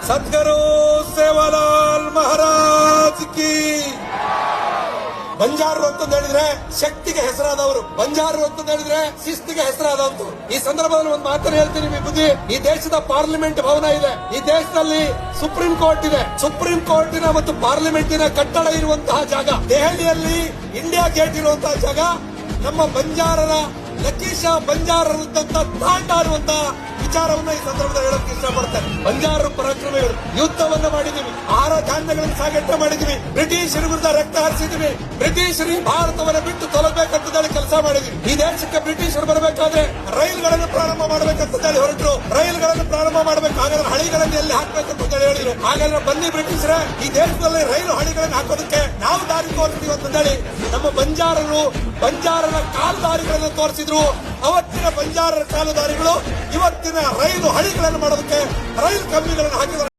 ಸದ್ಗುರು ಸೇವಾಲಾಲ್ ಮಹಾರಾಜ್ ಕಿ. ಬಂಜಾರರು ಅಂತ ಹೇಳಿದ್ರೆ ಶಕ್ತಿಗೆ ಹೆಸರಾದವರು, ಬಂಜಾರರು ಅಂತ ಹೇಳಿದ್ರೆ ಶಿಸ್ತಿಗೆ ಹೆಸರಾದವರು. ಈ ಸಂದರ್ಭದಲ್ಲಿ ಒಂದು ಮಾತನ್ನು ಹೇಳ್ತೀನಿ ನಿಮಗೆ ಬುದ್ಧಿ. ಈ ದೇಶದ ಪಾರ್ಲಿಮೆಂಟ್ ಭವನ ಇದೆ, ಈ ದೇಶದಲ್ಲಿ ಸುಪ್ರೀಂ ಕೋರ್ಟ್ ಇದೆ. ಸುಪ್ರೀಂ ಕೋರ್ಟಿನ ಮತ್ತು ಪಾರ್ಲಿಮೆಂಟಿನ ಕಟ್ಟಡ ಇರುವಂತಹ ಜಾಗ, ದೆಹಲಿಯಲ್ಲಿ ಇಂಡಿಯಾ ಗೇಟ್ ಇರುವಂತಹ ಜಾಗ ನಮ್ಮ ಬಂಜಾರರ ಲಕೀಶ ಬಂಜಾರರು ತಾಂಡ ಅನ್ನುವಂತ ವಿಚಾರವನ್ನ ಈ ಸಂದರ್ಭದಲ್ಲಿ ಹೇಳಕ್ಕೆ ಇಷ್ಟಪಡ್ತಾರೆ. ಬಂಜಾರರು ಪರಾಕ್ರಮಿಗಳು, ಯುದ್ಧವನ್ನ ಮಾಡಿದೀವಿ, ಆಹಾರ ಧಾನ್ಯಗಳನ್ನು ಸಾಗಾಟ ಮಾಡಿದೀವಿ, ಬ್ರಿಟಿಷರ ವಿರುದ್ಧ ರಕ್ತ ಹರಿಸಿದೀವಿ, ಬ್ರಿಟಿಷರು ಭಾರತವನ್ನ ಬಿಟ್ಟು ತೊಲಗಬೇಕಂತ ಹೇಳಿ ಕೆಲಸ ಮಾಡಿದೀವಿ. ಈ ದೇಶಕ್ಕೆ ಬ್ರಿಟಿಷರು ಬರಬೇಕಾದ್ರೆ ರೈಲುಗಳನ್ನು ಪ್ರಾರಂಭ ಮಾಡಬೇಕಂತ ಹೇಳಿ ಹೊರಟರು, ರೈಲುಗಳನ್ನು ಪ್ರಾರಂಭ ಮಾಡಬೇಕು, ಹಾಗಾದ್ರೆ ಹಳಿಗಳನ್ನು ಎಲ್ಲಿ ಹಾಕಬೇಕಂತ ಹೇಳಿದ್ರು. ಹಾಗಾದ್ರೆ ಬನ್ನಿ ಬ್ರಿಟಿಷರೇ, ಈ ದೇಶದಲ್ಲಿ ರೈಲು ಹಳಿಗಳನ್ನು ಹಾಕೋದಕ್ಕೆ ನಾವು ದಾರಿ ತೋರಿಸ್ತೀವಿ ಅಂತ ಹೇಳಿ ನಮ್ಮ ಬಂಜಾರರ ಕಾಲುದಾರಿಗಳನ್ನು ತೋರಿಸಿದ್ರು. ಅವತ್ತಿನ ಬಂಜಾರರ ಕಾಲುದಾರಿಗಳು ಇವತ್ತಿನ ರೈಲು ಹಳಿಗಳನ್ನು ಮಾಡೋದಕ್ಕೆ ರೈಲು ಕಂಬಿಗಳನ್ನು ಹಾಕಿದ